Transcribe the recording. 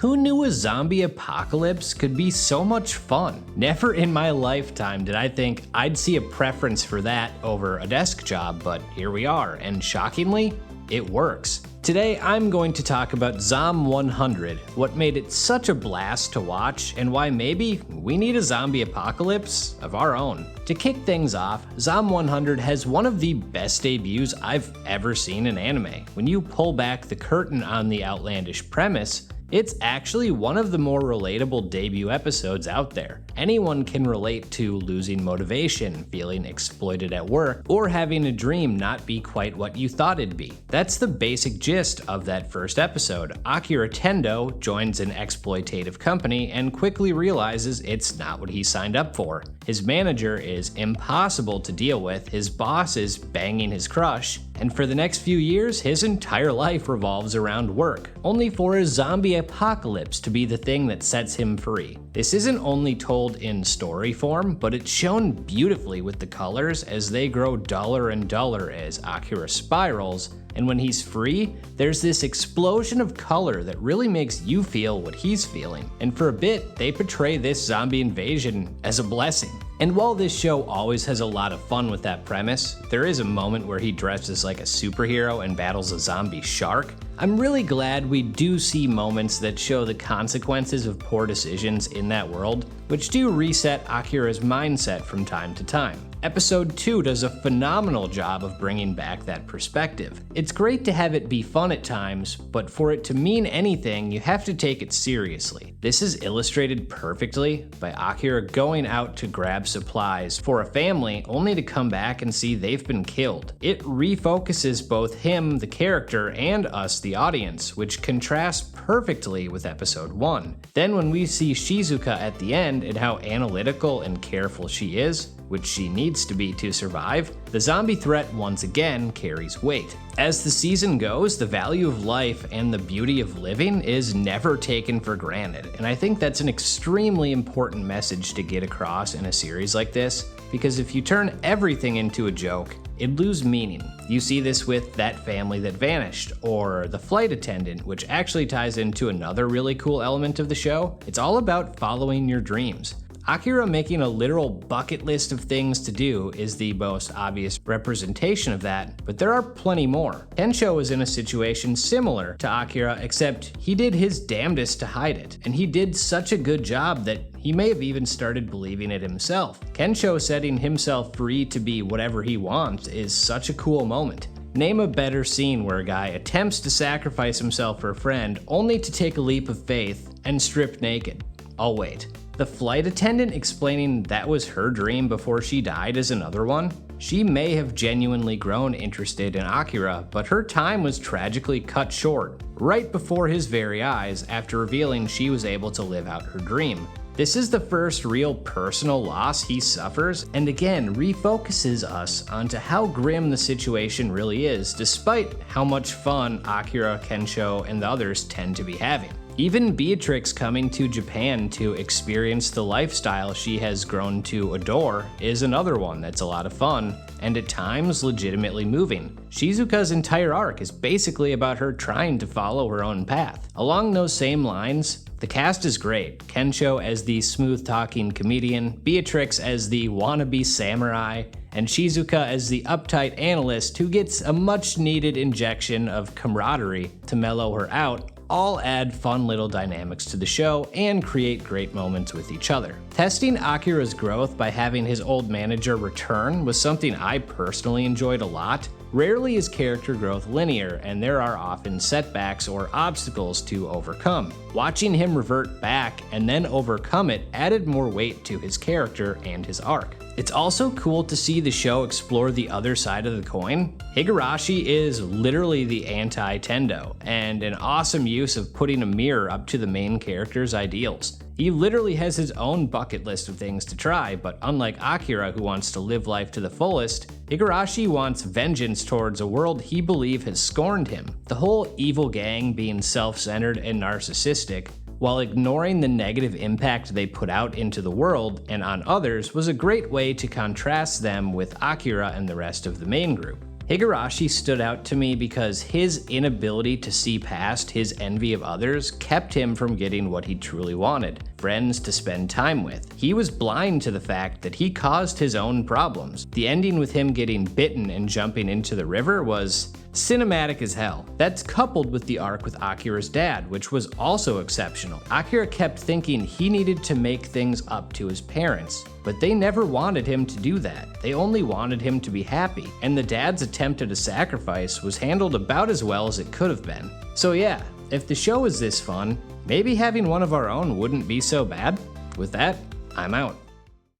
Who knew a zombie apocalypse could be so much fun? Never in my lifetime did I think I'd see a preference for that over a desk job, but here we are, and shockingly, it works. Today, I'm going to talk about Zom 100, what made it such a blast to watch, and why maybe we need a zombie apocalypse of our own. To kick things off, Zom 100 has one of the best debuts I've ever seen in anime. When you pull back the curtain on the outlandish premise, it's actually one of the more relatable debut episodes out there. Anyone can relate to losing motivation, feeling exploited at work, or having a dream not be quite what you thought it'd be. That's the basic gist of that first episode. Akira Tendo joins an exploitative company and quickly realizes it's not what he signed up for. His manager is impossible to deal with, his boss is banging his crush, and for the next few years, his entire life revolves around work, only for a zombie apocalypse to be the thing that sets him free. This isn't only told in story form, but it's shown beautifully with the colors as they grow duller and duller as Akira spirals, and when he's free, there's this explosion of color that really makes you feel what he's feeling. And for a bit, they portray this zombie invasion as a blessing. And while this show always has a lot of fun with that premise, there is a moment where he dresses like a superhero and battles a zombie shark. I'm really glad we do see moments that show the consequences of poor decisions in that world, which do reset Akira's mindset from time to time. Episode 2 does a phenomenal job of bringing back that perspective. It's great to have it be fun at times, but for it to mean anything, you have to take it seriously. This is illustrated perfectly by Akira going out to grab supplies for a family only to come back and see they've been killed. It refocuses both him, the character, and us, the audience, which contrasts perfectly with episode 1. Then when we see Shizuka at the end and how analytical and careful she is, which she needs to be to survive, the zombie threat once again carries weight. As the season goes, the value of life and the beauty of living is never taken for granted, and I think that's an extremely important message to get across in a series like this, because if you turn everything into a joke, it'd lose meaning. You see this with That Family That Vanished, or The Flight Attendant, which actually ties into another really cool element of the show. It's all about following your dreams. Akira making a literal bucket list of things to do is the most obvious representation of that, but there are plenty more. Kensho is in a situation similar to Akira, except he did his damnedest to hide it, and he did such a good job that he may have even started believing it himself. Kensho setting himself free to be whatever he wants is such a cool moment. Name a better scene where a guy attempts to sacrifice himself for a friend only to take a leap of faith and strip naked. I'll wait. The flight attendant explaining that was her dream before she died is another one. She may have genuinely grown interested in Akira, but her time was tragically cut short, right before his very eyes after revealing she was able to live out her dream. This is the first real personal loss he suffers, and again refocuses us onto how grim the situation really is, despite how much fun Akira, Kensho, and the others tend to be having. Even Beatrix coming to Japan to experience the lifestyle she has grown to adore is another one that's a lot of fun, and at times legitimately moving. Shizuka's entire arc is basically about her trying to follow her own path. Along those same lines, the cast is great. Kensho as the smooth-talking comedian, Beatrix as the wannabe samurai, and Shizuka as the uptight analyst who gets a much-needed injection of camaraderie to mellow her out, all add fun little dynamics to the show and create great moments with each other. Testing Akira's growth by having his old manager return was something I personally enjoyed a lot. Rarely is character growth linear, and there are often setbacks or obstacles to overcome. Watching him revert back and then overcome it added more weight to his character and his arc. It's also cool to see the show explore the other side of the coin. Higurashi is literally the anti-Tendo, and an awesome use of putting a mirror up to the main character's ideals. He literally has his own bucket list of things to try, but unlike Akira, who wants to live life to the fullest, Higurashi wants vengeance towards a world he believes has scorned him. The whole evil gang being self-centered and narcissistic, while ignoring the negative impact they put out into the world and on others, was a great way to contrast them with Akira and the rest of the main group. Higurashi stood out to me because his inability to see past his envy of others kept him from getting what he truly wanted, friends to spend time with. He was blind to the fact that he caused his own problems. The ending with him getting bitten and jumping into the river was cinematic as hell. That's coupled with the arc with Akira's dad, which was also exceptional. Akira kept thinking he needed to make things up to his parents, but they never wanted him to do that. They only wanted him to be happy, and the dad's attempt at a sacrifice was handled about as well as it could have been. So yeah, if the show is this fun, maybe having one of our own wouldn't be so bad. With that, I'm out.